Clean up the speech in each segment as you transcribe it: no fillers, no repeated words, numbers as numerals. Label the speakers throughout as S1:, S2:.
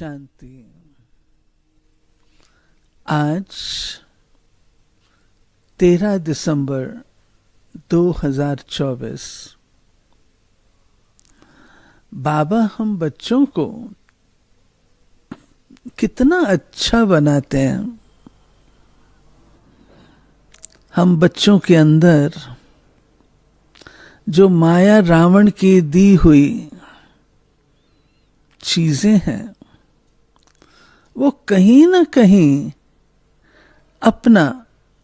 S1: शांति। आज 13 दिसंबर 2024। बाबा हम बच्चों को कितना अच्छा बनाते हैं। हम बच्चों के अंदर जो माया रावण की दी हुई चीजें हैं, वो कहीं ना कहीं अपना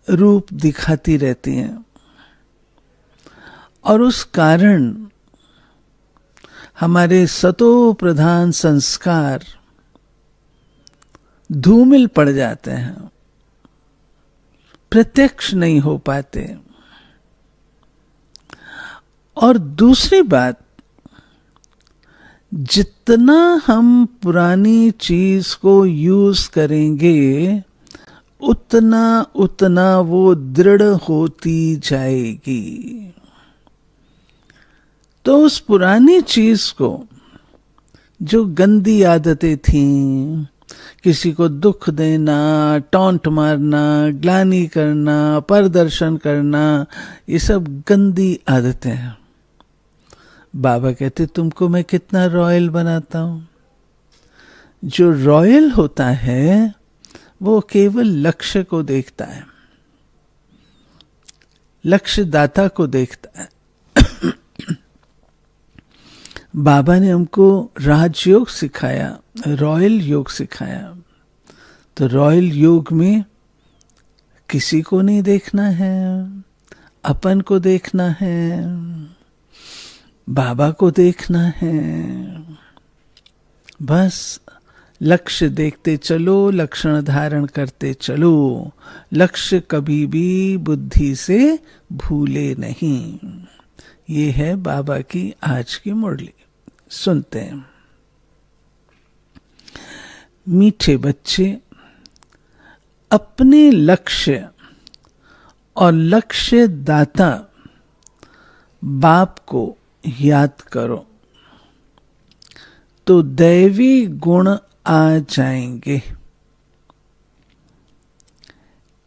S1: रूप दिखाती रहती हैं और उस कारण हमारे सतो प्रधान संस्कार धूमिल पड़ जाते हैं, प्रत्यक्ष नहीं हो पाते। और दूसरी बात, जितना हम पुरानी चीज को यूज करेंगे उतना उतना वो दृढ़ होती जाएगी। तो उस पुरानी चीज को, जो गंदी आदतें थीं, किसी को दुख देना, टॉन्ट मारना, ग्लानि करना, प्रदर्शन करना, ये सब गंदी आदतें हैं। बाबा कहते तुमको मैं कितना रॉयल बनाता हूं। जो रॉयल होता है वो केवल लक्ष्य को देखता है, लक्ष्य दाता को देखता है। बाबा ने हमको राजयोग सिखाया, रॉयल योग सिखाया। तो रॉयल योग में किसी को नहीं देखना है, अपन को देखना है, बाबा को देखना है। बस लक्ष्य देखते चलो, लक्षण धारण करते चलो। लक्ष्य कभी भी बुद्धि से भूले नहीं। ये है बाबा की आज की मुरली। सुनते हैं। मीठे बच्चे, अपने लक्ष्य और लक्ष्य दाता बाप को याद करो तो दैवी गुण आ जाएंगे।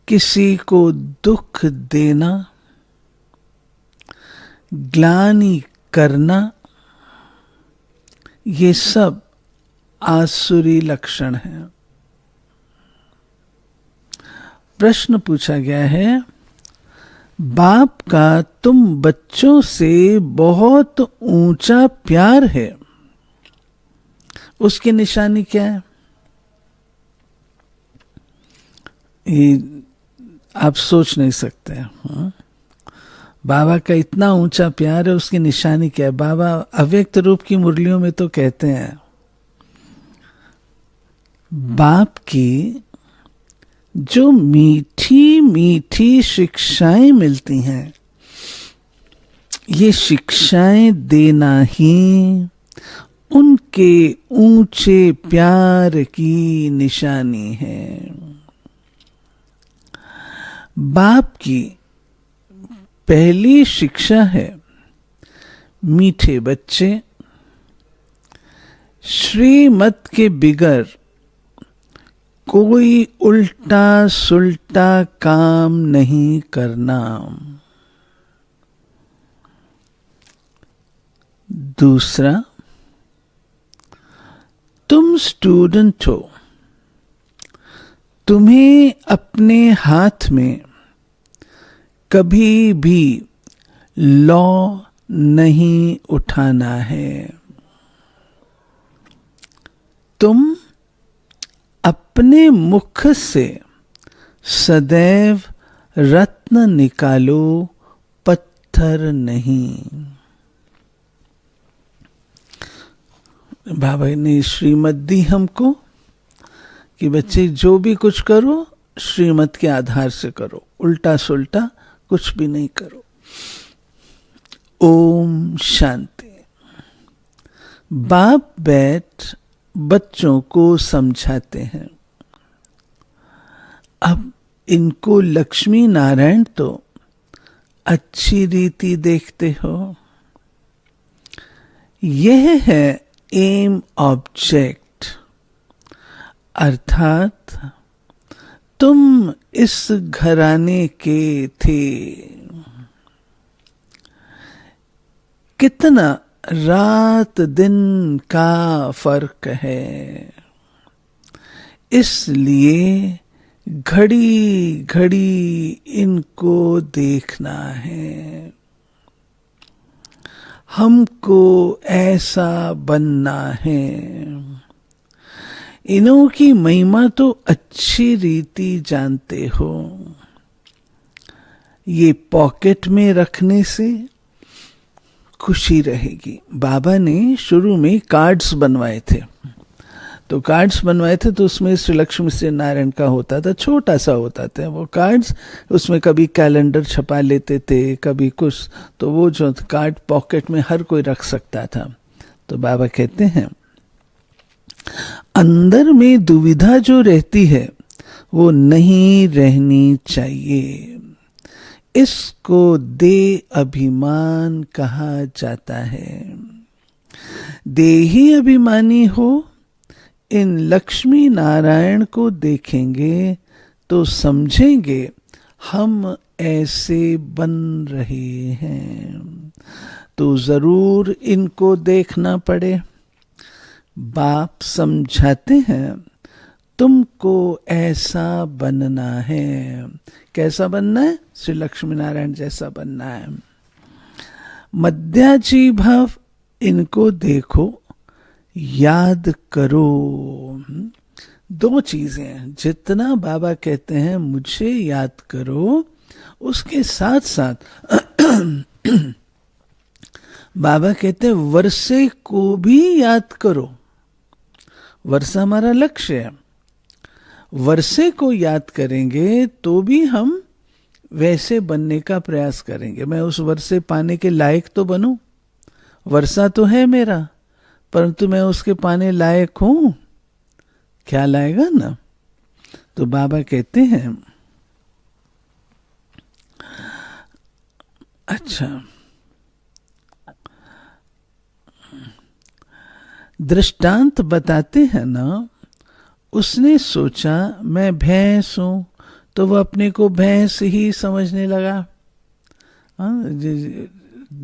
S1: किसी को दुख देना, ग्लानि करना, ये सब आसुरी लक्षण है। प्रश्न पूछा गया है, बाप का तुम बच्चों से बहुत ऊंचा प्यार है, उसकी निशानी क्या है? ये आप सोच नहीं सकते। बाबा का इतना ऊंचा प्यार है, उसकी निशानी क्या है? बाबा अव्यक्त रूप की मुरलियों में तो कहते हैं, बाप की जो मीठी मीठी शिक्षाएं मिलती हैं, ये शिक्षाएं देना ही उनके ऊंचे प्यार की निशानी है। बाप की पहली शिक्षा है, मीठे बच्चे, श्रीमत के बिगर कोई उल्टा सुल्टा काम नहीं करना। दूसरा, तुम स्टूडेंट हो, तुम्हें अपने हाथ में कभी भी लॉ नहीं उठाना है। तुम अपने मुख से सदैव रत्न निकालो, पत्थर नहीं। बाबा ने श्रीमत दी हमको कि बच्चे जो भी कुछ करो श्रीमत के आधार से करो, उल्टा सुल्टा कुछ भी नहीं करो। ओम शांति। बाप बैठ बच्चों को समझाते हैं। अब इनको लक्ष्मी नारायण तो अच्छी रीति देखते हो। यह है एम ऑब्जेक्ट, अर्थात तुम इस घराने के थे। कितना रात दिन का फर्क है, इसलिए घड़ी घड़ी इनको देखना है। हमको ऐसा बनना है। इन्हों की महिमा तो अच्छी रीति जानते हो। ये पॉकेट में रखने से खुशी रहेगी। बाबा ने शुरू में कार्ड्स बनवाए थे, तो कार्ड्स बनवाए थे तो उसमें श्री लक्ष्मी श्री नारायण का होता था, छोटा सा होता था वो कार्ड्स। उसमें कभी कैलेंडर छपा लेते थे, कभी कुछ, तो वो जो कार्ड पॉकेट में हर कोई रख सकता था। तो बाबा कहते हैं अंदर में दुविधा जो रहती है वो नहीं रहनी चाहिए। इसको दे अभिमान कहा जाता है। देही अभिमानी हो, इन लक्ष्मी नारायण को देखेंगे तो समझेंगे हम ऐसे बन रहे हैं, तो जरूर इनको देखना पड़े। बाप समझाते हैं तुमको ऐसा बनना है। कैसा बनना है? श्री लक्ष्मी नारायण जैसा बनना है। मध्याजी भाव इनको देखो, याद करो। दो चीजें हैं, जितना बाबा कहते हैं मुझे याद करो, उसके साथ साथ बाबा कहते हैं वर्षे को भी याद करो। वर्षा हमारा लक्ष्य है। वर्षे को याद करेंगे तो भी हम वैसे बनने का प्रयास करेंगे। मैं उस वर्षे पाने के लायक तो बनूं। वर्षा तो है मेरा, परंतु मैं उसके पाने लायक हूं? ख्याल आएगा ना। तो बाबा कहते हैं अच्छा, दृष्टांत बताते हैं ना। उसने सोचा मैं भैंस हूं, तो वह अपने को भैंस ही समझने लगा।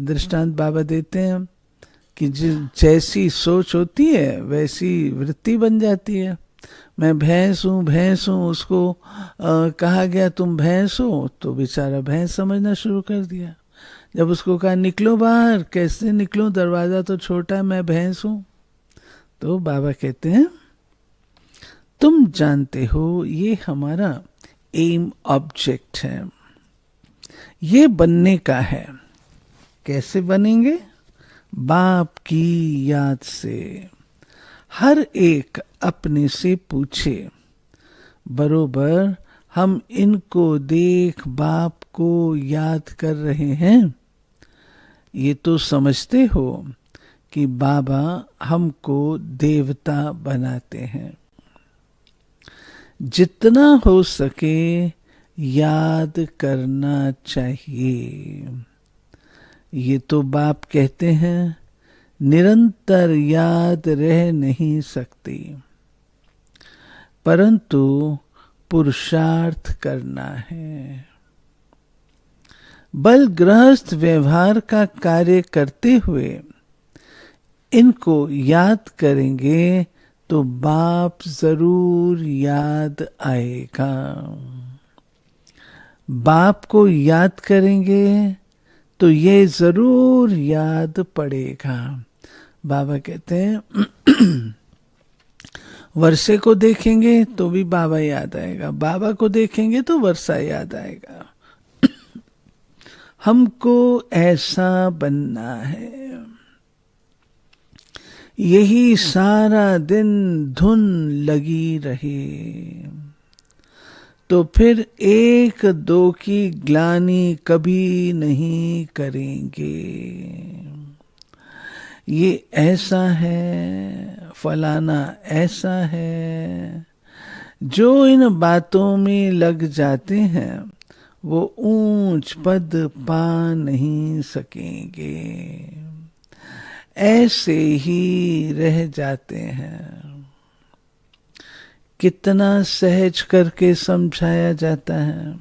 S1: दृष्टांत बाबा देते हैं कि जैसी सोच होती है वैसी वृत्ति बन जाती है। मैं भैंस हूँ, उसको कहा गया तुम भैंस हो, तो बेचारा भैंस समझना शुरू कर दिया। जब उसको कहा निकलो बाहर, कैसे निकलूं, दरवाजा तो छोटा है, मैं भैंस हूं। तो बाबा कहते हैं तुम जानते हो ये हमारा एम ऑब्जेक्ट है, ये बनने का है। कैसे बनेंगे? बाप की याद से। हर एक अपने से पूछे, बरोबर हम इनको देख बाप को याद कर रहे हैं? ये तो समझते हो कि बाबा हमको देवता बनाते हैं। जितना हो सके याद करना चाहिए। ये तो बाप कहते हैं निरंतर याद रह नहीं सकती, परंतु पुरुषार्थ करना है। बल गृहस्थ व्यवहार का कार्य करते हुए इनको याद करेंगे तो बाप जरूर याद आएगा। बाप को याद करेंगे तो ये जरूर याद पड़ेगा। बाबा कहते हैं वर्षे को देखेंगे तो भी बाबा याद आएगा, बाबा को देखेंगे तो वर्षा याद आएगा। हमको ऐसा बनना है। यही सारा दिन धुन लगी रहे तो फिर एक दो की ग्लानि कभी नहीं करेंगे। ये ऐसा है, फलाना ऐसा है। जो इन बातों में लग जाते हैं वो ऊंच पद पा नहीं सकेंगे, ऐसे ही रह जाते हैं। कितना सहज करके समझाया जाता है।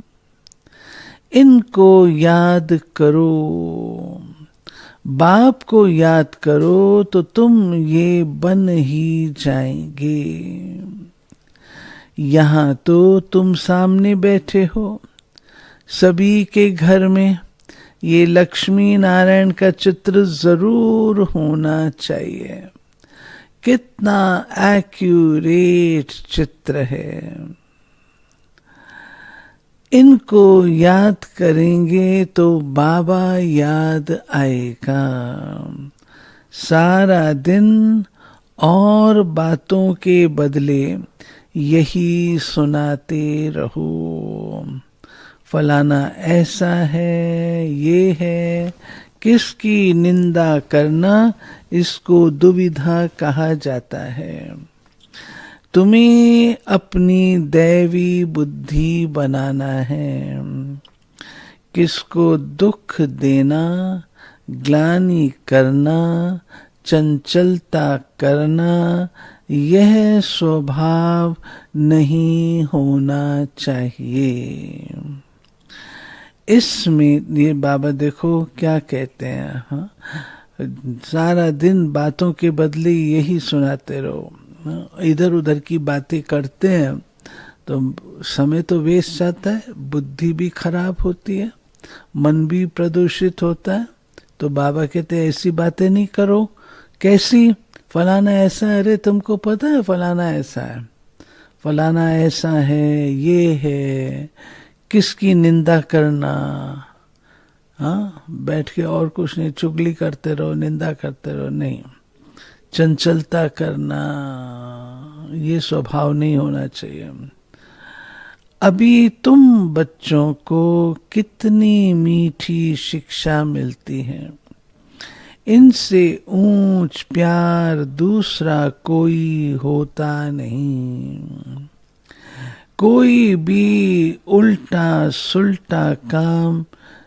S1: इनको याद करो, बाप को याद करो तो तुम ये बन ही जाएंगे। यहाँ तो तुम सामने बैठे हो, सभी के घर में ये लक्ष्मी नारायण का चित्र जरूर होना चाहिए। कितना एक्यूरेट चित्र है। इनको याद करेंगे तो बाबा याद आएगा। सारा दिन और बातों के बदले यही सुनाते रहो, फलाना ऐसा है, ये है। किसकी निंदा करना, इसको दुविधा कहा जाता है। तुम्हें अपनी दैवी बुद्धि बनाना है। किसको दुख देना, ग्लानि करना, चंचलता करना, यह स्वभाव नहीं होना चाहिए। इसमें ये बाबा देखो क्या कहते हैं, हाँ, सारा दिन बातों के बदले यही सुनाते रहो। इधर उधर की बातें करते हैं तो समय तो वेस्ट जाता है, बुद्धि भी खराब होती है, मन भी प्रदूषित होता है। तो बाबा कहते हैं ऐसी बातें नहीं करो। कैसी? फलाना ऐसा है, अरे तुमको पता है फलाना ऐसा है, फलाना ऐसा है, ये है। किसकी निंदा करना, हाँ, बैठ के और कुछ नहीं, चुगली करते रहो, निंदा करते रहो, नहीं। चंचलता करना, ये स्वभाव नहीं होना चाहिए। अभी तुम बच्चों को कितनी मीठी शिक्षा मिलती है। इनसे ऊंच प्यार दूसरा कोई होता नहीं। कोई भी उल्टा सुल्टा काम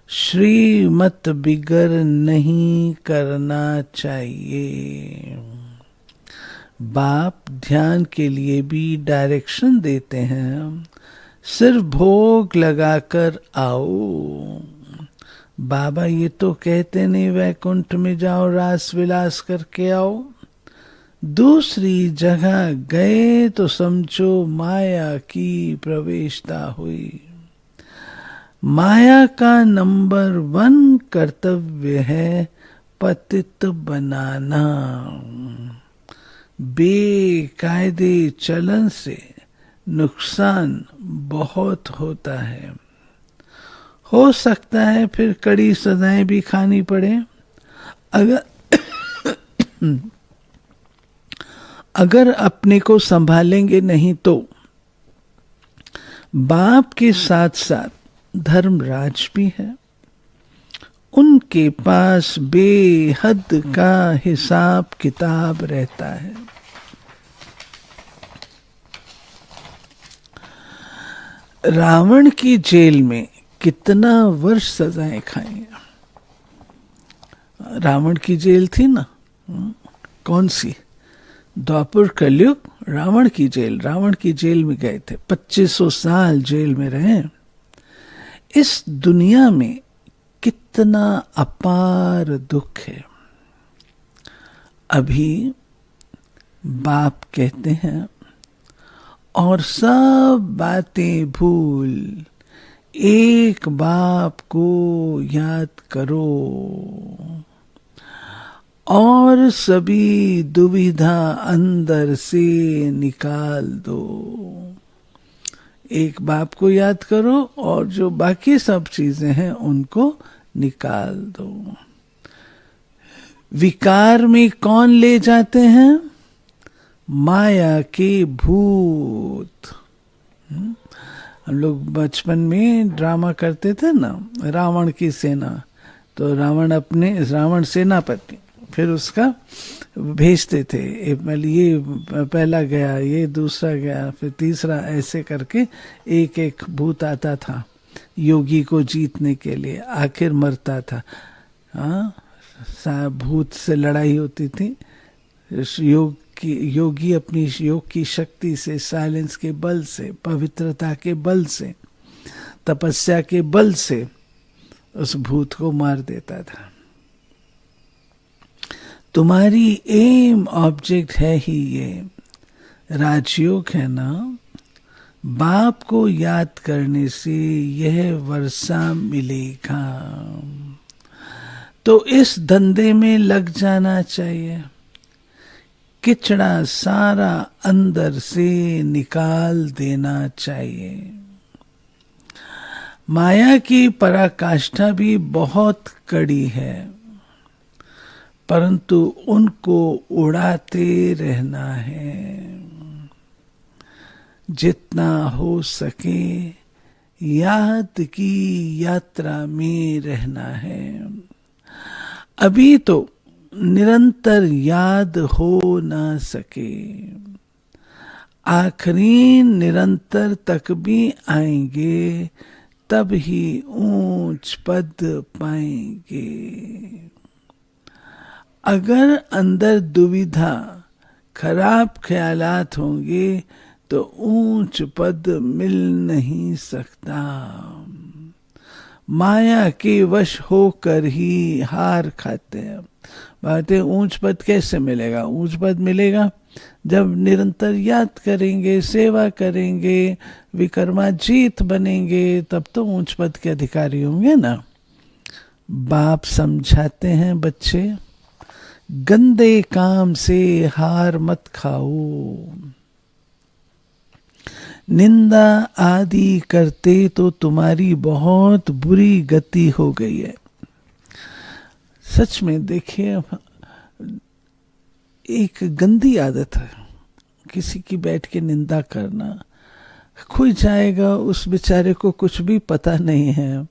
S1: श्रीमत बिगर नहीं करना चाहिए। बाप ध्यान के लिए भी डायरेक्शन देते हैं, सिर्फ भोग लगाकर आओ। बाबा ये तो कहते नहीं वैकुंठ में जाओ रास विलास करके आओ। दूसरी जगह गए तो समझो माया की प्रवेशता हुई। माया का नंबर 1 कर्तव्य है पतित बनाना। बेकायदे चलन से नुकसान बहुत होता है। हो सकता है फिर कड़ी सजाएं भी खानी पड़े। अगर अपने को संभालेंगे नहीं तो बाप के साथ साथ धर्मराज भी है, उनके पास बेहद का हिसाब किताब रहता है। रावण की जेल में कितना वर्ष सजाएं खाई। रावण की जेल थी ना, कौन सी? द्वापर कलयुग रावण की जेल में गए थे, 2500 साल जेल में रहे। इस दुनिया में कितना अपार दुख है। अभी बाप कहते हैं और सब बातें भूल एक बाप को याद करो और सभी दुविधा अंदर से निकाल दो। एक बाप को याद करो और जो बाकी सब चीजें हैं उनको निकाल दो। विकार में कौन ले जाते हैं? माया के भूत। हम लोग बचपन में ड्रामा करते थे ना, रावण की सेना। तो रावण सेनापति, फिर उसका भेजते थे, ये पहला गया, ये दूसरा गया, फिर तीसरा, ऐसे करके एक एक भूत आता था योगी को जीतने के लिए। आखिर मरता था। हाँ, भूत से लड़ाई होती थी। योग योगी अपनी योग की शक्ति से, साइलेंस के बल से, पवित्रता के बल से, तपस्या के बल से उस भूत को मार देता था। तुम्हारी एम ऑब्जेक्ट है ही ये, राजयोग है ना। बाप को याद करने से यह वर्षा मिलेगा, तो इस धंधे में लग जाना चाहिए। किचड़ा सारा अंदर से निकाल देना चाहिए। माया की पराकाष्ठा भी बहुत कड़ी है, परंतु उनको उड़ाते रहना है। जितना हो सके याद की यात्रा में रहना है। अभी तो निरंतर याद हो ना सके, आखिरी निरंतर तक भी आएंगे, तब ही ऊंच पद पाएंगे। अगर अंदर दुविधा, खराब ख्यालात होंगे तो ऊंच पद मिल नहीं सकता। माया के वश होकर ही हार खाते हैं। बातें ऊंच पद कैसे मिलेगा? ऊंच पद मिलेगा जब निरंतर याद करेंगे, सेवा करेंगे, विक्रमाजीत बनेंगे, तब तो ऊंच पद के अधिकारी होंगे ना। बाप समझाते हैं, बच्चे गंदे काम से हार मत खाओ। निंदा आदि करते तो तुम्हारी बहुत बुरी गति हो गई है। सच में देखिए, एक गंदी आदत है किसी की बैठ के निंदा करना। कोई जाएगा, उस बेचारे को कुछ भी पता नहीं है,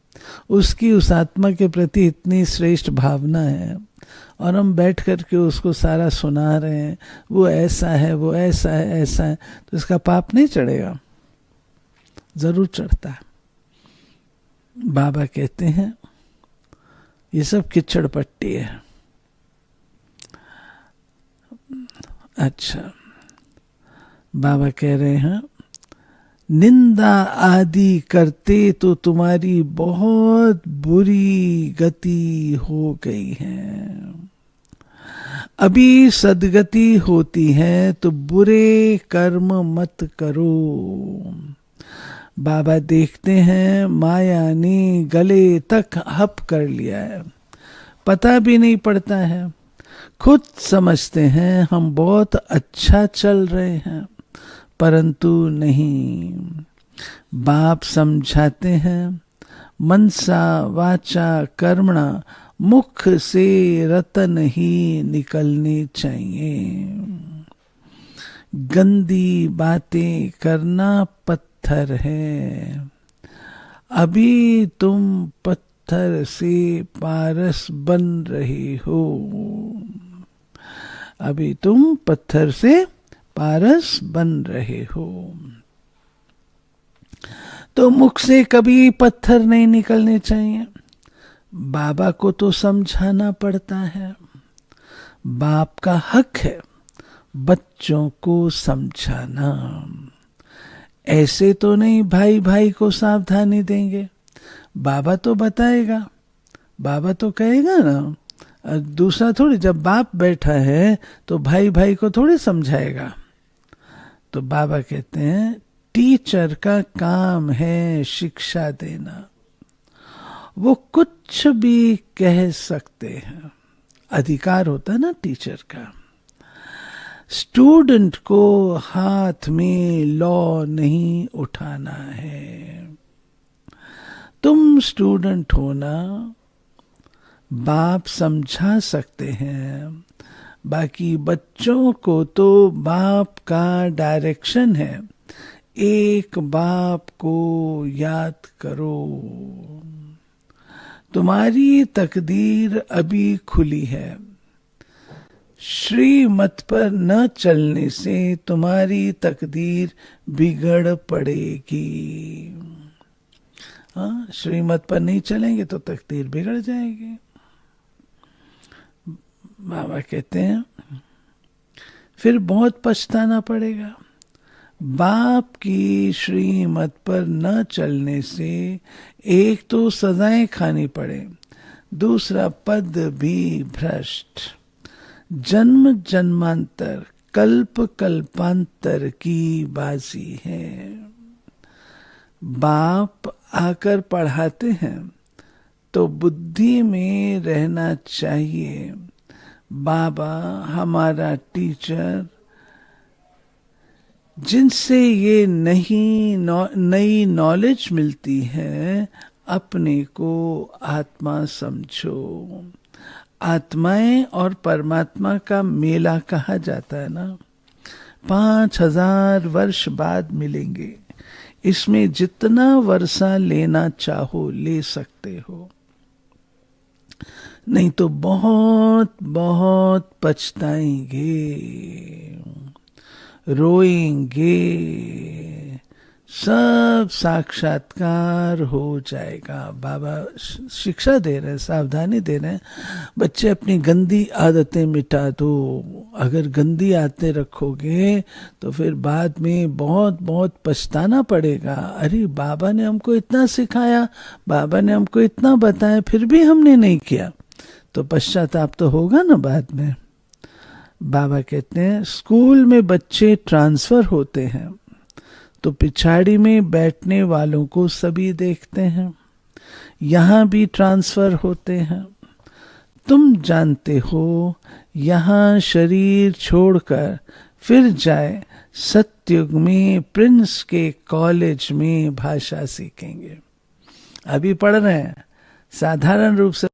S1: उसकी उस आत्मा के प्रति इतनी श्रेष्ठ भावना है, और हम बैठ करके उसको सारा सुना रहे हैं, वो ऐसा है, वो ऐसा है, ऐसा है, तो इसका पाप नहीं चढ़ेगा? जरूर चढ़ता है। बाबा कहते हैं ये सब किचड़ पट्टी है। अच्छा, बाबा कह रहे हैं निंदा आदि करते तो तुम्हारी बहुत बुरी गति हो गई है। अभी सदगति होती है तो बुरे कर्म मत करो। बाबा देखते हैं माया ने गले तक हप कर लिया है, पता भी नहीं पड़ता है। खुद समझते हैं हम बहुत अच्छा चल रहे हैं, परंतु नहीं। बाप समझाते हैं मनसा वाचा कर्मणा, मुख से रतन ही निकलने चाहिए। गंदी बातें करना पत्थर है। अभी तुम पत्थर से पारस बन रहे हो। अभी तुम पत्थर से पारस बन रहे हो। तो मुख से कभी पत्थर नहीं निकलने चाहिए। बाबा को तो समझाना पड़ता है। बाप का हक है बच्चों को समझाना। ऐसे तो नहीं भाई भाई को सावधानी देंगे। बाबा तो बताएगा, बाबा तो कहेगा ना। दूसरा थोड़ी, जब बाप बैठा है तो भाई भाई को थोड़ी समझाएगा। तो बाबा कहते हैं टीचर का काम है शिक्षा देना। वो कुछ भी कह सकते हैं, अधिकार होता है ना टीचर का। स्टूडेंट को हाथ में लॉ नहीं उठाना है। तुम स्टूडेंट हो ना, बाप समझा सकते हैं। बाकी बच्चों को तो बाप का डायरेक्शन है। एक बाप को याद करो। तुम्हारी तकदीर अभी खुली है। श्रीमत पर न चलने से तुम्हारी तकदीर बिगड़ पड़ेगी। हाँ, श्रीमत पर नहीं चलेंगे तो तकदीर बिगड़ जाएगी। बाबा कहते हैं फिर बहुत पछताना पड़ेगा। बाप की श्रीमत पर न चलने से एक तो सजाएं खानी पड़े, दूसरा पद भी भ्रष्ट, जन्म जन्मांतर कल्प कल्पांतर की बाजी है। बाप आकर पढ़ाते हैं तो बुद्धि में रहना चाहिए, बाबा हमारा टीचर, जिनसे ये नई नॉलेज मिलती है, अपने को आत्मा समझो। आत्माएं और परमात्मा का मेला कहा जाता है ना, 5000 वर्ष बाद मिलेंगे। इसमें जितना वर्षा लेना चाहो ले सकते हो, नहीं तो बहुत बहुत पछताएंगे, रोएंगे, सब साक्षात्कार हो जाएगा। बाबा शिक्षा दे रहे हैं, सावधानी दे रहे हैं, बच्चे अपनी गंदी आदतें मिटा दो। अगर गंदी आदतें रखोगे तो फिर बाद में बहुत बहुत पछताना पड़ेगा। अरे बाबा ने हमको इतना सिखाया, बाबा ने हमको इतना बताया, फिर भी हमने नहीं किया, तो पश्चाताप तो होगा ना बाद में। बाबा कहते हैं स्कूल में बच्चे ट्रांसफर होते हैं तो पिछाड़ी में बैठने वालों को सभी देखते हैं, यहाँ भी ट्रांसफर होते हैं। तुम जानते हो यहाँ शरीर छोड़कर फिर जाए सतयुग में प्रिंस के कॉलेज में भाषा सीखेंगे। अभी पढ़ रहे हैं साधारण रूप से,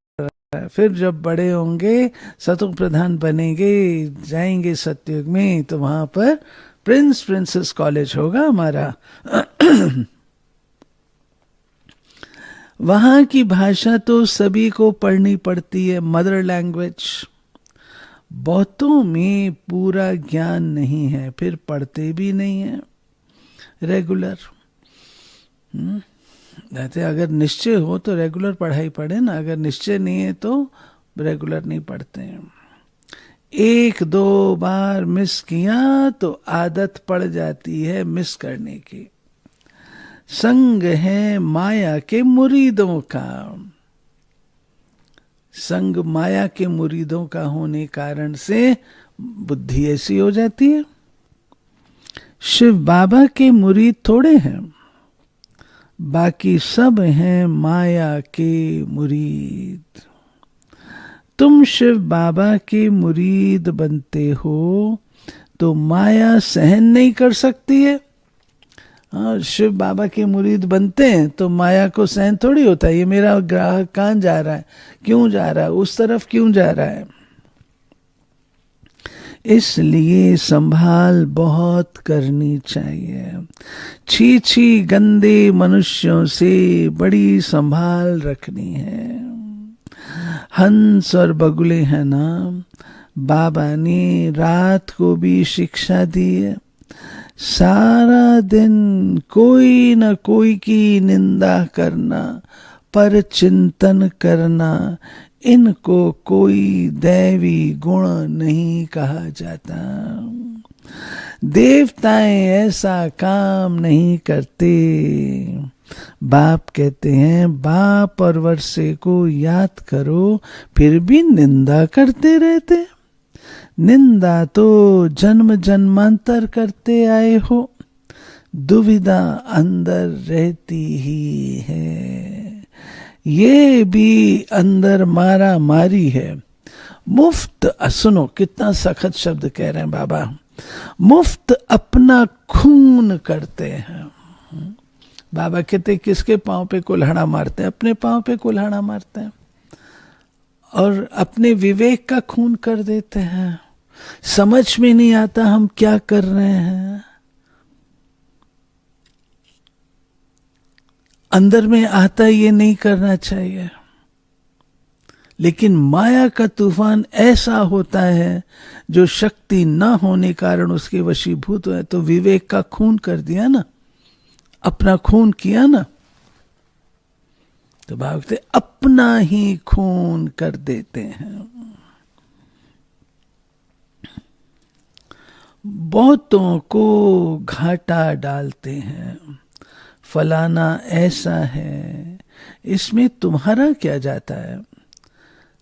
S1: फिर जब बड़े होंगे सतयुग प्रधान बनेंगे, जाएंगे सतयुग में, तो वहां पर प्रिंसेस कॉलेज होगा हमारा। वहां की भाषा तो सभी को पढ़नी पड़ती है, मदर लैंग्वेज। बहुतों में पूरा ज्ञान नहीं है, फिर पढ़ते भी नहीं है रेगुलर। अगर निश्चय हो तो रेगुलर पढ़ाई पढ़े ना, अगर निश्चय नहीं है तो रेगुलर नहीं पढ़ते हैं। 1-2 बार मिस किया तो आदत पड़ जाती है मिस करने की। संग है माया के मुरीदों का, संग माया के मुरीदों का होने कारण से बुद्धि ऐसी हो जाती है। शिव बाबा के मुरीद थोड़े हैं, बाकी सब हैं माया के मुरीद। तुम शिव बाबा के मुरीद बनते हो तो माया सहन नहीं कर सकती है। शिव बाबा के मुरीद बनते हैं तो माया को सहन थोड़ी होता है, ये मेरा ग्राहक कहाँ जा रहा है, क्यों जा रहा है, उस तरफ क्यों जा रहा है। इसलिए संभाल बहुत करनी चाहिए। छी छी गंदे मनुष्यों से बड़ी संभाल रखनी है। हंस और बगुले हैं ना, बाबा ने रात को भी शिक्षा दी है। सारा दिन कोई न कोई की निंदा करना, पर चिंतन करना, इनको कोई दैवी गुण नहीं कहा जाता। देवताएं ऐसा काम नहीं करते। बाप कहते हैं बाप और वर्षे को याद करो, फिर भी निंदा करते रहते। निंदा तो जन्म जन्मांतर करते आए हो, दुविधा अंदर रहती ही है। ये भी अंदर मारा मारी है। मुफ्त, सुनो कितना सखत शब्द कह रहे हैं बाबा, मुफ्त अपना खून करते हैं। बाबा कहते किसके पांव पे कुल्हाड़ा मारते हैं? अपने पांव पे कुल्हाड़ा मारते हैं और अपने विवेक का खून कर देते हैं। समझ में नहीं आता हम क्या कर रहे हैं। अंदर में आता ये नहीं करना चाहिए, लेकिन माया का तूफान ऐसा होता है जो शक्ति न होने कारण उसके वशीभूत है। तो विवेक का खून कर दिया ना, अपना खून किया ना, तो भागते अपना ही खून कर देते हैं। बहुतों को घाटा डालते हैं, फलाना ऐसा है, इसमें तुम्हारा क्या जाता है?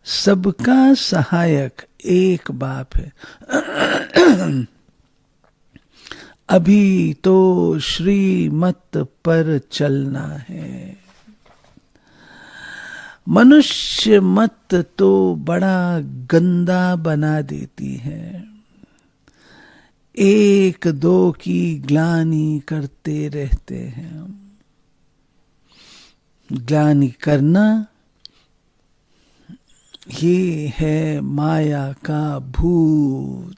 S1: सबका सहायक एक बाप है। अभी तो श्रीमत पर चलना है। मनुष्य मत तो बड़ा गंदा बना देती है, एक दो की ग्लानि करते रहते हैं। ग्लानि करना ये है माया का भूत,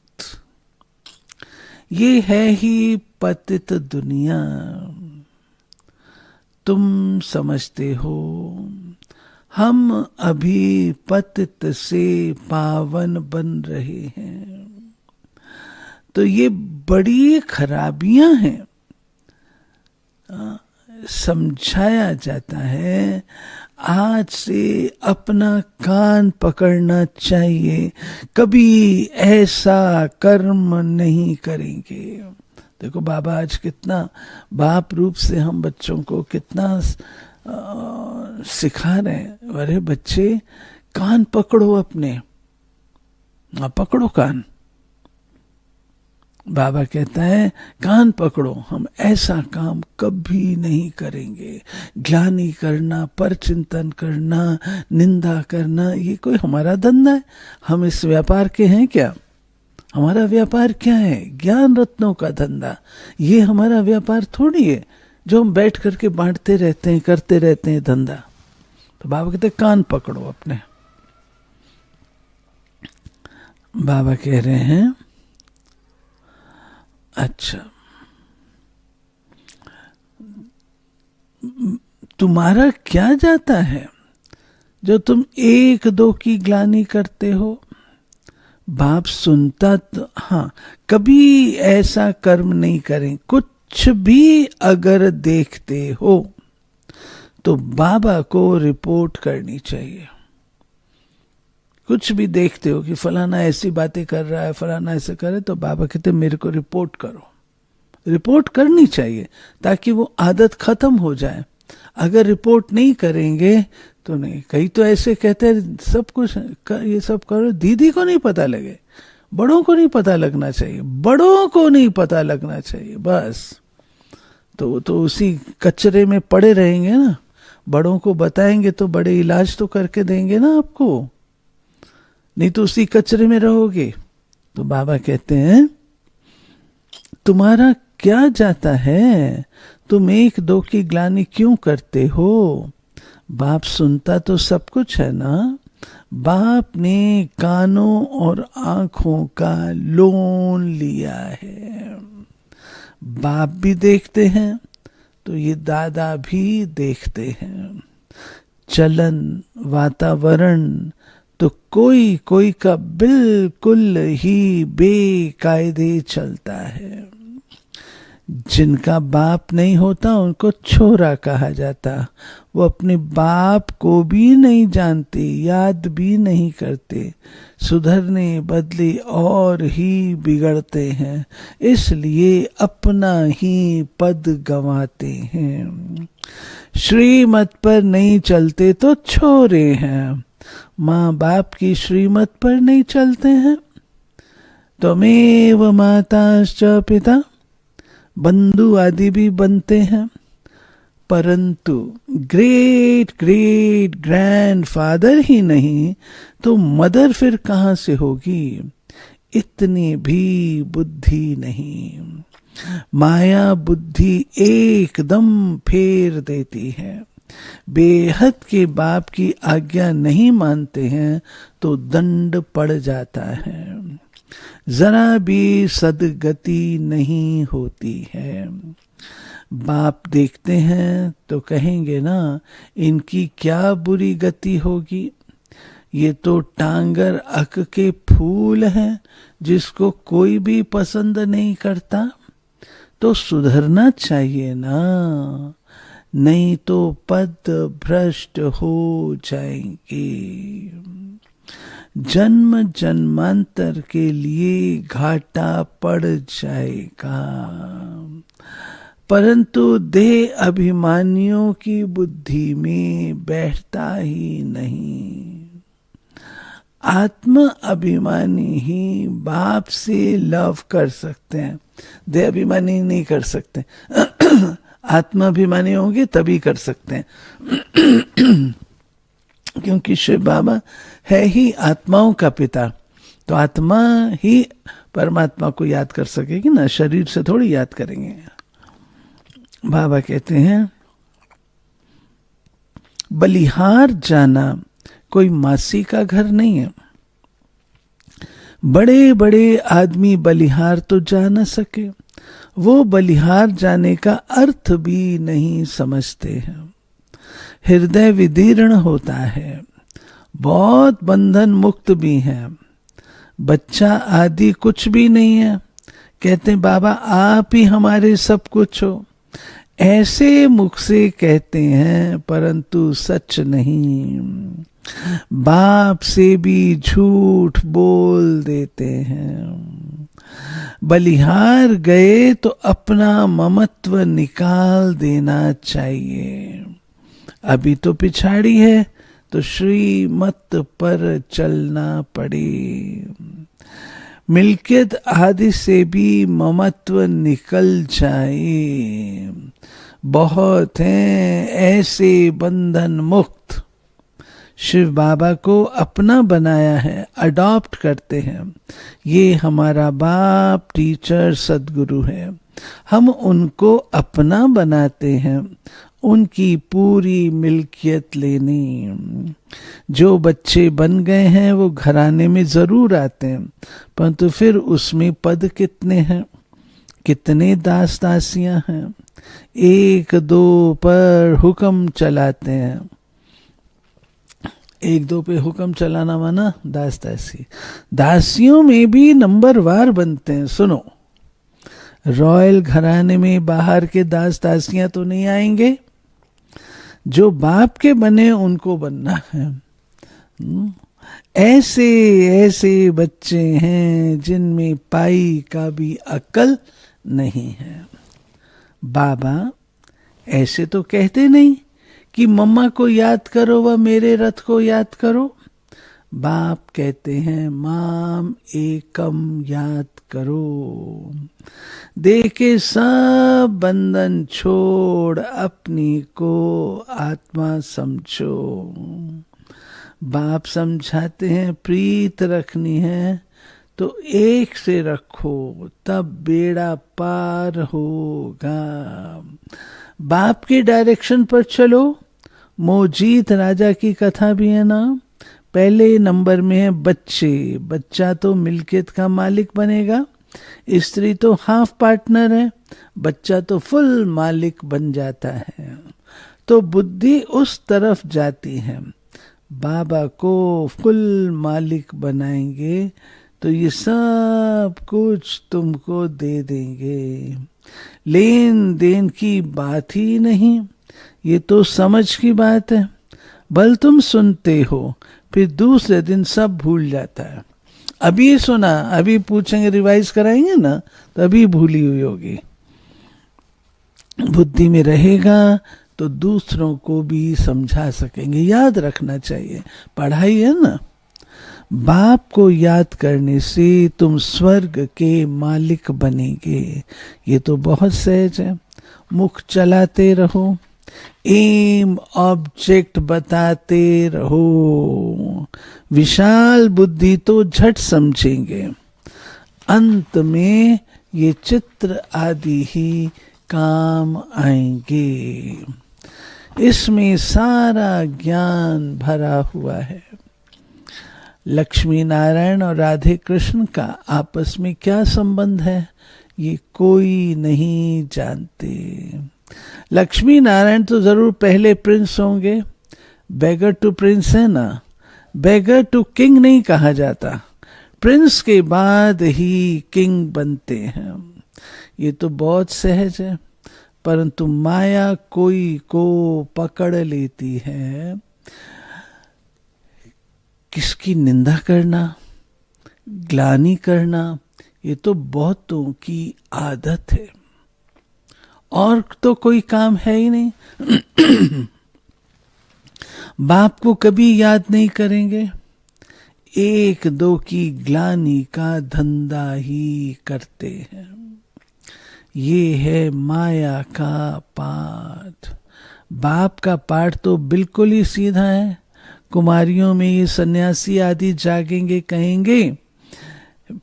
S1: ये है ही पतित दुनिया। तुम समझते हो हम अभी पतित से पावन बन रहे हैं, तो ये बड़ी खराबियां हैं। समझाया जाता है आज से अपना कान पकड़ना चाहिए, कभी ऐसा कर्म नहीं करेंगे। देखो बाबा आज कितना बाप रूप से हम बच्चों को कितना सिखा रहे हैं। अरे बच्चे कान पकड़ो अपने, पकड़ो कान। बाबा कहता है कान पकड़ो, हम ऐसा काम कभी नहीं करेंगे। ग्लानि करना, पर चिंतन करना, निंदा करना, ये कोई हमारा धंधा है? हम इस व्यापार के हैं क्या? हमारा व्यापार क्या है? ज्ञान रत्नों का धंधा। ये हमारा व्यापार थोड़ी है जो हम बैठ करके बांटते रहते हैं, करते रहते हैं धंधा। तो बाबा कहते कान पकड़ो अपने। बाबा कह रहे हैं अच्छा, तुम्हारा क्या जाता है जो तुम एक दो की ग्लानि करते हो? बाप सुनता तो हाँ, कभी ऐसा कर्म नहीं करें। कुछ भी अगर देखते हो तो बाबा को रिपोर्ट करनी चाहिए। कुछ भी देखते हो कि फलाना ऐसी बातें कर रहा है, फलाना ऐसे करे, तो बाबा कहते मेरे को रिपोर्ट करो। रिपोर्ट करनी चाहिए ताकि वो आदत खत्म हो जाए। अगर रिपोर्ट नहीं करेंगे तो नहीं। कई तो ऐसे कहते हैं सब कुछ ये सब करो, दीदी को नहीं पता लगे, बड़ों को नहीं पता लगना चाहिए, बड़ों को नहीं पता लगना चाहिए, बस। तो उसी कचरे में पड़े रहेंगे ना। बड़ों को बताएंगे तो बड़े इलाज तो करके देंगे ना आपको, नहीं तो उसी कचरे में रहोगे। तो बाबा कहते हैं तुम्हारा क्या जाता है, तुम एक दो की ग्लानि क्यों करते हो? बाप सुनता तो सब कुछ है ना। बाप ने कानों और आंखों का लोन लिया है। बाप भी देखते हैं तो ये दादा भी देखते हैं। चलन वातावरण तो कोई कोई का बिल्कुल ही बेकायदे चलता है। जिनका बाप नहीं होता उनको छोरा कहा जाता। वो अपने बाप को भी नहीं जानते, याद भी नहीं करते, सुधरने बदले और ही बिगड़ते हैं, इसलिए अपना ही पद गंवाते हैं। श्रीमत पर नहीं चलते तो छोरे हैं, माँ बाप की श्रीमत पर नहीं चलते हैं। त्वमेव माताश्च पिता, बंधु आदि भी बनते हैं, परंतु ग्रेट ग्रेट ग्रैंडफादर ही नहीं तो मदर फिर कहाँ से होगी? इतनी भी बुद्धि नहीं। माया बुद्धि एकदम फेर देती है। बेहद के बाप की आज्ञा नहीं मानते हैं तो दंड पड़ जाता है, जरा भी सदगति नहीं होती है। बाप देखते हैं तो कहेंगे ना इनकी क्या बुरी गति होगी, ये तो टांगर अक के फूल हैं जिसको कोई भी पसंद नहीं करता। तो सुधरना चाहिए ना, नहीं तो पद भ्रष्ट हो जाएंगे। जन्म जन्मांतर के लिए घाटा पड़ जाएगा, परंतु देह अभिमानियों की बुद्धि में बैठता ही नहीं। आत्म अभिमानी ही बाप से लव कर सकते हैं, देह अभिमानी नहीं कर सकते। आत्म अभिमानी होंगे तभी कर सकते हैं, क्योंकि शिव बाबा है ही आत्माओं का पिता, तो आत्मा ही परमात्मा को याद कर सकेगी ना, शरीर से थोड़ी याद करेंगे। बाबा कहते हैं बलिहार जाना कोई मासी का घर नहीं है। बड़े बड़े आदमी बलिहार तो जा न सके, वो बलिहार जाने का अर्थ भी नहीं समझते हैं। हृदय विदीर्ण होता है, बहुत बंधन मुक्त भी है, बच्चा आदि कुछ भी नहीं है। कहते हैं बाबा आप ही हमारे सब कुछ हो, ऐसे मुख से कहते हैं परंतु सच नहीं। बाप से भी झूठ बोल देते हैं। बलिहार गए तो अपना ममत्व निकाल देना चाहिए। अभी तो पिछाड़ी है तो श्रीमत पर चलना पड़े। मिल्कियत आदि से भी ममत्व निकल जाए। बहुत हैं ऐसे बंधन मुक्त, शिव बाबा को अपना बनाया है, अडॉप्ट करते हैं। ये हमारा बाप टीचर सदगुरु है, हम उनको अपना बनाते हैं, उनकी पूरी मिल्कियत लेनी। जो बच्चे बन गए हैं वो घराने में जरूर आते हैं, परंतु फिर उसमें पद कितने हैं, कितने दास दासियां हैं। एक दो पर हुक्म चलाते हैं। एक दो पे हुक्म चलाना माना दास दासी। दासियों में भी नंबरवार बनते हैं। सुनो, रॉयल घराने में बाहर के दास दासियां तो नहीं आएंगे, जो बाप के बने उनको बनना है। ऐसे ऐसे बच्चे हैं जिनमें पाई का भी अक्ल नहीं है। बाबा ऐसे तो कहते नहीं कि मम्मा को याद करो व मेरे रथ को याद करो। बाप कहते हैं माम एकम याद करो। देखे सब बंधन छोड़ अपनी को आत्मा समझो। बाप समझाते हैं प्रीत रखनी है तो एक से रखो, तब बेड़ा पार होगा। बाप के डायरेक्शन पर चलो। मोजीत राजा की कथा भी है ना। पहले नंबर में है बच्चे। बच्चा तो मिल्कियत का मालिक बनेगा, स्त्री तो हाफ पार्टनर है, बच्चा तो फुल मालिक बन जाता है। तो बुद्धि उस तरफ जाती है। बाबा को फुल मालिक बनाएंगे तो ये सब कुछ तुमको दे देंगे। लेन देन की बात ही नहीं, ये तो समझ की बात है। बल तुम सुनते हो, फिर दूसरे दिन सब भूल जाता है। अभी सुना, अभी पूछेंगे, रिवाइज कराएंगे ना, तो अभी भूली हुई होगी। बुद्धि में रहेगा तो दूसरों को भी समझा सकेंगे। याद रखना चाहिए, पढ़ाई है ना। बाप को याद करने से तुम स्वर्ग के मालिक बनेंगे। ये तो बहुत सहज है। मुख चलाते रहो, एम ऑब्जेक्ट बताते रहो। विशाल बुद्धि तो झट समझेंगे। अंत में ये चित्र आदि ही काम आएंगे। इसमें सारा ज्ञान भरा हुआ है। लक्ष्मी नारायण और राधे कृष्ण का आपस में क्या संबंध है, ये कोई नहीं जानते। लक्ष्मी नारायण तो जरूर पहले प्रिंस होंगे। बेगर टू प्रिंस है ना, बेगर टू किंग नहीं कहा जाता, प्रिंस के बाद ही किंग बनते हैं। ये तो बहुत सहज है, परंतु माया कोई को पकड़ लेती है। किसकी निंदा करना, ग्लानि करना, ये तो बहुतों की आदत है, और तो कोई काम है ही नहीं। बाप को कभी याद नहीं करेंगे, एक दो की ग्लानि का धंधा ही करते हैं। ये है माया का पाठ। बाप का पाठ तो बिल्कुल ही सीधा है। कुमारियों में ये सन्यासी आदि जागेंगे, कहेंगे,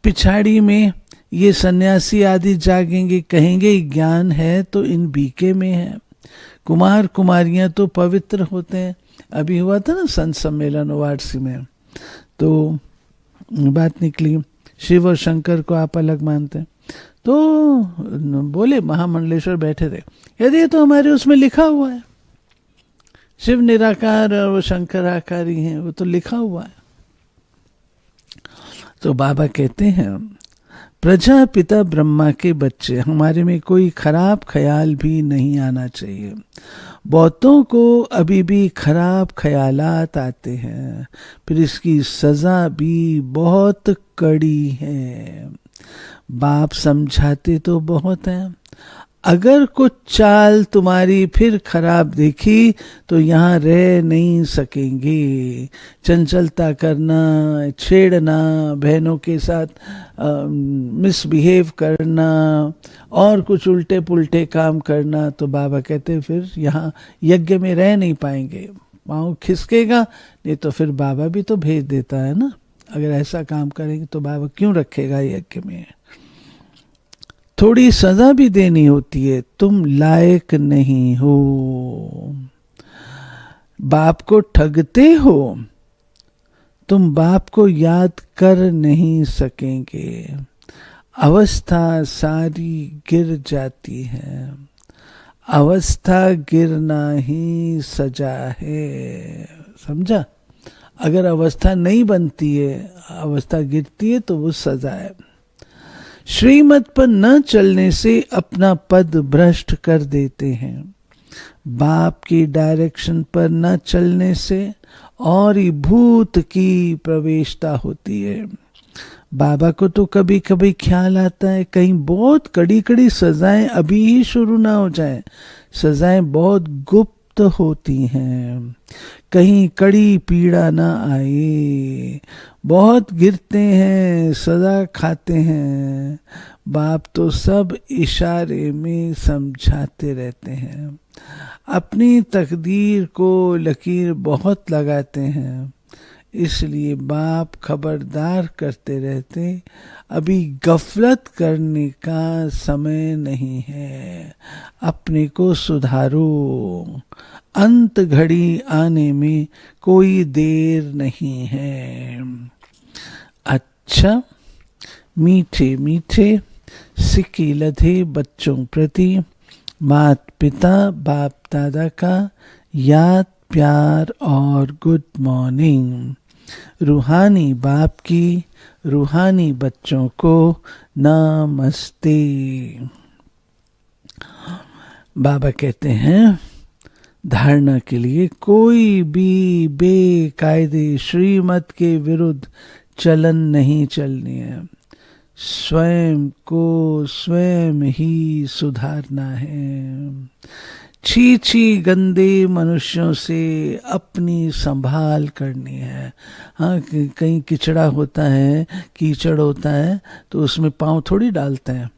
S1: पिछाड़ी में ये सन्यासी आदि जागेंगे, कहेंगे ज्ञान है तो इन बीके में है। कुमार कुमारियां तो पवित्र होते हैं। अभी हुआ था ना संत सम्मेलन वाराणसी में, तो बात निकली शिव और शंकर को आप अलग मानते हैं। तो बोले, महामंडलेश्वर बैठे थे, यदि ये तो हमारे उसमें लिखा हुआ है, शिव निराकार और वो शंकर आकारी हैं, वो तो लिखा हुआ है। तो बाबा कहते हैं, प्रजापिता ब्रह्मा के बच्चे, हमारे में कोई खराब ख्याल भी नहीं आना चाहिए। बहुतों को अभी भी खराब ख्यालात आते हैं, फिर इसकी सजा भी बहुत कड़ी है। बाप समझाते तो बहुत हैं, अगर कुछ चाल तुम्हारी फिर खराब देखी तो यहाँ रह नहीं सकेंगे। चंचलता करना, छेड़ना, बहनों के साथ मिसबिहेव करना और कुछ उल्टे पुल्टे काम करना, तो बाबा कहते फिर यहाँ यज्ञ में रह नहीं पाएंगे। पाँव खिसकेगा, नहीं तो फिर बाबा भी तो भेज देता है ना। अगर ऐसा काम करेंगे तो बाबा क्यों रखेगा यज्ञ में। थोड़ी सजा भी देनी होती है, तुम लायक नहीं हो। बाप को ठगते हो, तुम बाप को याद कर नहीं सकेंगे। अवस्था सारी गिर जाती है, अवस्था गिरना ही सजा है। समझा? अगर अवस्था नहीं बनती है, अवस्था गिरती है, तो वो सजा है। श्रीमत पर न चलने से अपना पद भ्रष्ट कर देते हैं। बाप की डायरेक्शन पर न चलने से और ही भूत की प्रवेशता होती है। बाबा को तो कभी कभी ख्याल आता है कहीं बहुत कड़ी कड़ी सजाएं अभी ही शुरू ना हो जाए। सजाएं बहुत गुप्त होती हैं, कहीं कड़ी पीड़ा ना आए। बहुत गिरते हैं, सजा खाते हैं। बाप तो सब इशारे में समझाते रहते हैं। अपनी तकदीर को लकीर बहुत लगाते हैं, इसलिए बाप खबरदार करते रहते, अभी गफलत करने का समय नहीं है, अपने को सुधारो। अंत घड़ी आने में कोई देर नहीं है। अच्छा, मीठे मीठे सिक्के लधे बच्चों प्रति मात पिता बाप दादा का याद, प्यार और गुड मॉर्निंग। रूहानी बाप की रूहानी बच्चों को नमस्ते। बाबा कहते हैं, धारणा के लिए कोई भी बेकायदे श्रीमत के विरुद्ध चलन नहीं चलनी है। स्वयं को स्वयं ही सुधारना है। छी छी गंदे मनुष्यों से अपनी संभाल करनी है। हाँ, कहीं किचड़ा होता है, कीचड़ होता है, तो उसमें पाँव थोड़ी डालते हैं,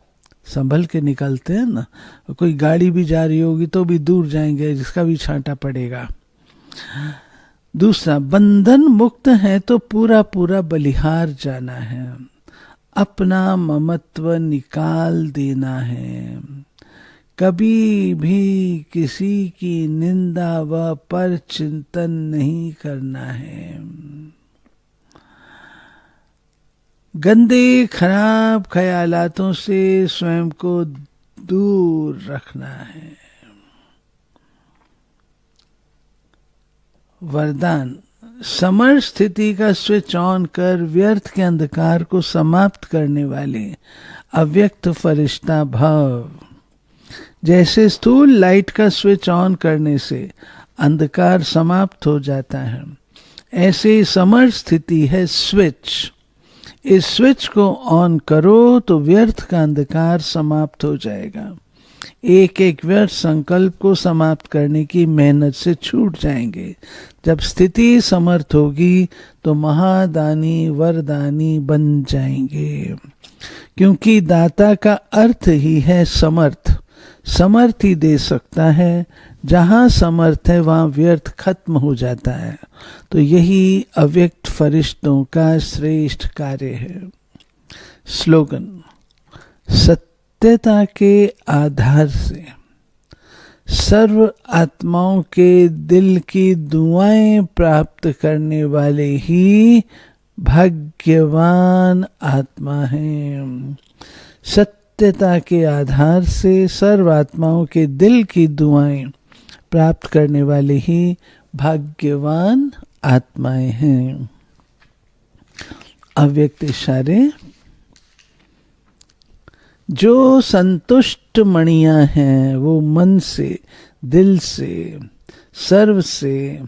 S1: संभल के निकलते हैं ना। कोई गाड़ी भी जा रही होगी तो भी दूर जाएंगे, जिसका भी छांटा पड़ेगा। दूसरा, बंधन मुक्त है तो पूरा पूरा बलिहार जाना है, अपना ममत्व निकाल देना है। कभी भी किसी की निंदा व पर चिंतन नहीं करना है। गंदे खराब ख्यालातों से स्वयं को दूर रखना है। वरदान, समर स्थिति का स्विच ऑन कर व्यर्थ के अंधकार को समाप्त करने वाले अव्यक्त फरिश्ता भव। जैसे स्थूल लाइट का स्विच ऑन करने से अंधकार समाप्त हो जाता है, ऐसे समर स्थिति है स्विच। इस स्विच को ऑन करो तो व्यर्थ का अंधकार समाप्त हो जाएगा। एक एक व्यर्थ संकल्प को समाप्त करने की मेहनत से छूट जाएंगे। जब स्थिति समर्थ होगी तो महादानी वरदानी बन जाएंगे, क्योंकि दाता का अर्थ ही है समर्थ। समर्थ ही दे सकता है। जहां समर्थ है वहां व्यर्थ खत्म हो जाता है। तो यही अव्यक्त फरिश्तों का श्रेष्ठ कार्य है। स्लोगन: सत्यता के आधार से सर्व आत्माओं के दिल की दुआएं प्राप्त करने वाले ही भाग्यवान आत्मा हैं। सत्यता के आधार से सर्व आत्माओं के दिल की दुआएं प्राप्त करने वाले ही भाग्यवान आत्माएं हैं। अव्यक्त इशारे: जो संतुष्ट मणियां हैं वो मन से, दिल से, सर्व से,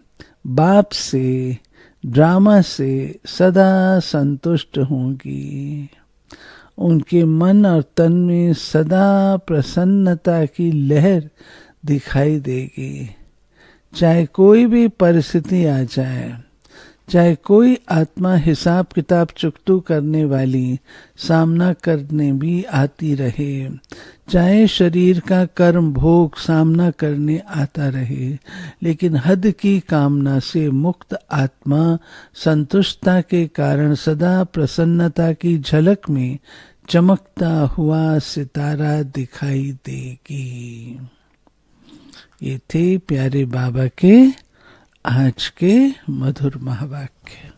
S1: बाप से, ड्रामा से सदा संतुष्ट होंगी। उनके मन और तन में सदा प्रसन्नता की लहर दिखाई देगी। चाहे कोई भी परिस्थिति आ जाए, चाहे कोई आत्मा हिसाब किताब चुकतू करने वाली सामना करने भी आती रहे, चाहे शरीर का कर्म भोग सामना करने आता रहे, लेकिन हद की कामना से मुक्त आत्मा संतुष्टता के कारण सदा प्रसन्नता की झलक में चमकता हुआ सितारा दिखाई देगी। ये थे प्यारे बाबा के आज के मधुर महावाक्य।